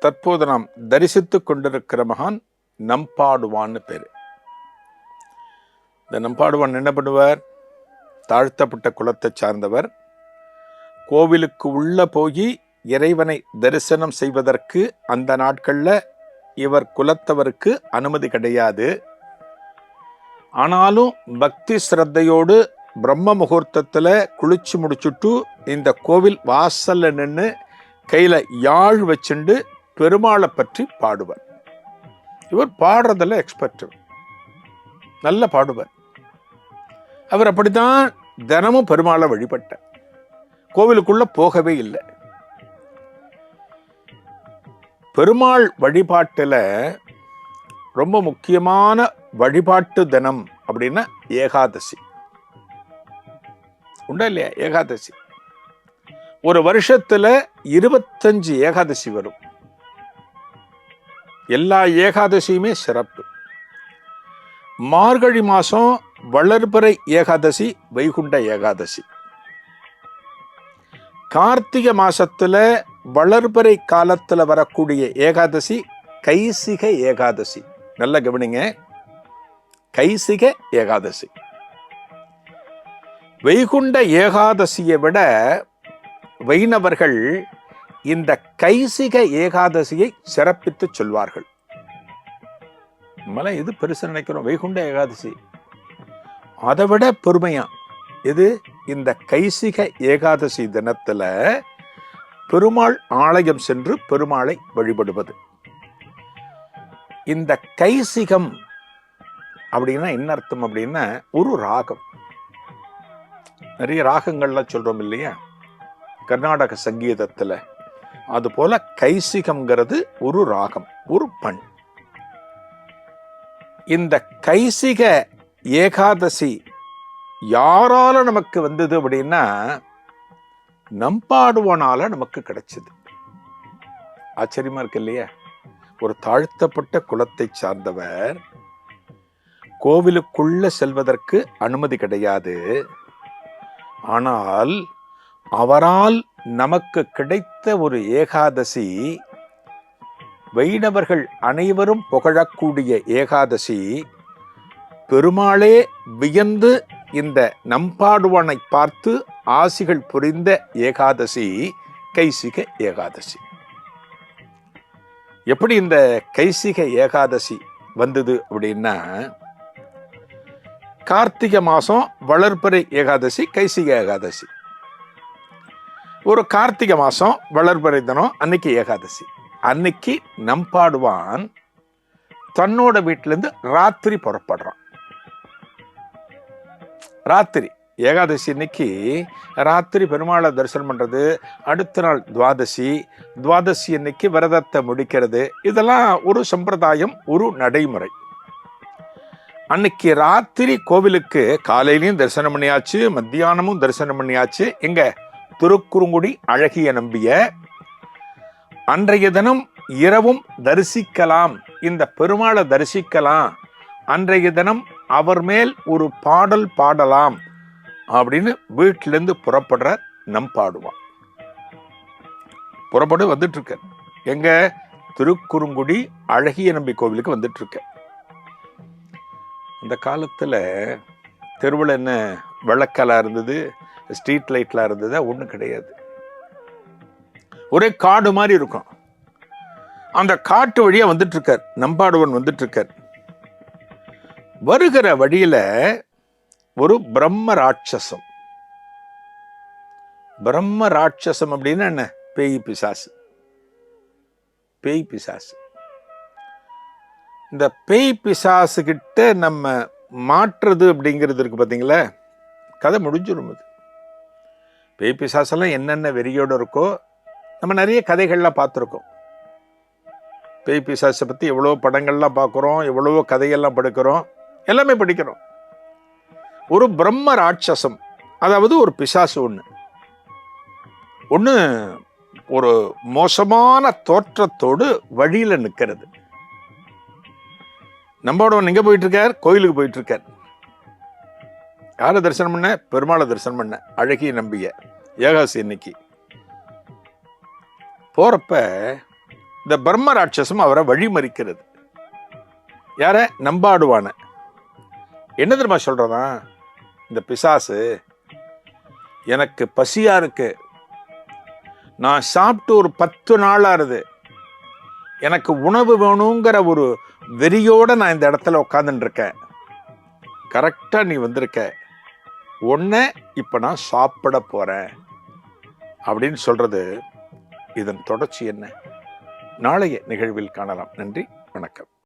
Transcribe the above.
தற்போது நாம் தரிசித்துக் கொண்டிருக்கிற மகான் நம்பாடுவான்னு பேரு. இந்த நம்பாடுவான் என்ன பண்ணுவார்? தாழ்த்தப்பட்ட குலத்தை சார்ந்தவர். கோவிலுக்கு உள்ள போய் இறைவனை தரிசனம் செய்வதற்கு அந்த நாட்கள்ல இவர் குலத்தவருக்கு அனுமதி கிடையாது. ஆனாலும் பக்தி ஸ்ரத்தையோடு பிரம்ம முகூர்த்தத்துல குளிச்சு முடிச்சுட்டு இந்த கோவில் வாசல்ல நின்று கையில யாழ் வச்சுண்டு பெருமாளை பற்றி பாடுவார். இவர் பாடுறதுல எக்ஸ்பர்ட், நல்ல பாடுவார். அவர் அப்படித்தான் தினமும் பெருமாளை வழிபட்ட, கோவிலுக்குள்ள போகவே இல்லை. பெருமாள் வழிபாட்டுல ரொம்ப முக்கியமான வழிபாட்டு தினம் அப்படின்னா ஏகாதசி உண்டா இல்லையா? ஏகாதசி ஒரு வருஷத்துல 25 ஏகாதசி வரும். எல்லா ஏகாதசியுமே சிறப்பு. மார்கழி மாசம் வளர்பிறை ஏகாதசி வைகுண்ட ஏகாதசி. கார்த்திகை மாசத்துல வளர்பிறை காலத்துல வரக்கூடிய ஏகாதசி கைசிக ஏகாதசி. நல்ல கவனிங்க, கைசிக ஏகாதசி. வைகுண்ட ஏகாதசியை விட வைணவர்கள் இந்த கைசிக ஏகாதசியை சிறப்பித்து சொல்வார்கள். நம்மளாம் இது பெருசு நினைக்கிறோம், வைகுண்ட ஏகாதசி அதை விட பெருமையா இது இந்த கைசிக ஏகாதசி தினத்துல பெருமாள் ஆலயம் சென்று பெருமாளை வழிபடுவது. இந்த கைசிகம் அப்படின்னா என்ன அர்த்தம் அப்படின்னா ஒரு ராகம். நிறைய ராகங்கள்லாம் சொல்றோம் இல்லையா கர்நாடக சங்கீதத்துல, அது போல கைசிகம்ங்கிறது ஒரு ராகம், ஒரு பண். இந்த கைசிக ஏகாதசி யாரால நமக்கு வந்தது அப்படின்னா நம்பாடுவானால நமக்கு கிடைச்சது. ஆச்சரியமா இருக்கு இல்லையா? ஒரு தாழ்த்தப்பட்ட குலத்தை சார்ந்தவர், கோவிலுக்குள்ள செல்வதற்கு அனுமதி கிடையாது. ஆனால் அவரால் நமக்கு கிடைத்த ஒரு ஏகாதசி, வைணவர்கள் அனைவரும் புகழக்கூடிய ஏகாதசி, பெருமாளே வியந்து இந்த நம்பாடுவானை பார்த்து ஆசிகள் புரிந்த ஏகாதசி கைசிக ஏகாதசி. எப்படி இந்த கைசிக ஏகாதசி வந்தது அப்படின்னா, கார்த்திகை மாசம் வளர்பிறை ஏகாதசி கைசிக ஏகாதசி. ஒரு கார்த்திகை மாசம் வளர்பிறை தினம் அன்னைக்கு ஏகாதசி. அன்னைக்கு நம்பாடுவான் தன்னோட வீட்டுல இருந்து ராத்திரி புறப்படுறான். ராத்திரி ஏகாதசி இன்னைக்கு ராத்திரி பெருமாளை தரிசனம் பண்றது, அடுத்த நாள் துவாதசி, துவாதசி அன்னைக்கு விரதத்தை முடிக்கிறது, இதெல்லாம் ஒரு சம்பிரதாயம், ஒரு நடைமுறை. அன்னைக்கு ராத்திரி கோவிலுக்கு காலையிலையும் தரிசனம் பண்ணியாச்சு, மத்தியானமும் தரிசனம் பண்ணியாச்சு. எங்க திருக்குறுங்குடி அழகிய நம்பிய அன்றைய தினம் இரவும் தரிசிக்கலாம், இந்த பெருமாளை தரிசிக்கலாம், அன்றைய தினம் அவர் மேல் ஒரு பாடல் பாடலாம் அப்படின்னு வீட்டிலிருந்து புறப்படுற நம்பாடுவான். புறப்படு வந்துட்டு இருக்க எங்க திருக்குறுங்குடி அழகிய நம்பி கோவிலுக்கு வந்துட்டு இருக்க. அந்த காலத்துல தெருவில் என்ன விளக்கெல்லாம் இருந்தது, ஸ்ட்ரீட் லைட்லாம் இருந்தது, ஒன்றும் கிடையாது. ஒரே காடு மாதிரி இருக்கும். அந்த காட்டு வழியா வந்துட்டு இருக்கார் நம்பாடுவன். வந்துட்டு இருக்கார். வருகிற வழியில ஒரு பிரம்ம ராட்சசம். பிரம்ம ராட்சசம் அப்படின்னா என்ன? பேய் பிசாசு. பேய் பிசாசு. இந்த பேய் பிசாசு கிட்ட நம்ம மாற்றுறது அப்படிங்கிறது இருக்கு பார்த்தீங்களா, கதை முடிஞ்சிடும். அது பேய் பிசாசெல்லாம் என்னென்ன வெறியோடு இருக்கோ நம்ம நிறைய கதைகள்லாம் பார்த்துருக்கோம். பேய் பிசாசை பற்றி எவ்வளோ படங்கள்லாம் பார்க்குறோம், எவ்வளவோ கதையெல்லாம் படிக்கிறோம், எல்லாமே படிக்கிறோம். ஒரு பிரம்ம ராட்சசம், அதாவது ஒரு பிசாசு ஒன்று ஒரு மோசமான தோற்றத்தோடு வழியில நிற்கிறது. நம்மளோட எங்க போயிட்டு இருக்கார்? கோயிலுக்கு போயிட்டு இருக்கார். யாரை தரிசனம் பண்ண? பெருமாளை தரிசனம் பண்ண, அழகிய நம்பிய ஏகாதசி இன்னைக்கு. போறப்ப இந்த பர்ம ராட்சசம் அவரை வழிமறிக்கிறது. யார? நம்பாடுவான. என்ன தெரியுமா சொல்றதா இந்த பிசாசு? எனக்கு பசியா இருக்கு, நான் சாப்பிட்டு ஒரு 10 நாள் ஆறுது, எனக்கு உணவு வேணுங்கிற ஒரு வெறியோட நான் இந்த இடத்துல உட்காந்துட்டு இருக்கேன். கரெக்டா நீ வந்திருக்க, உன்னை இப்ப நான் சாப்பிட போறேன் அப்படின்னு சொல்றது. இதன் தொடர்ச்சி என்ன? நாளைய நிகழ்வில் காணலாம். நன்றி, வணக்கம்.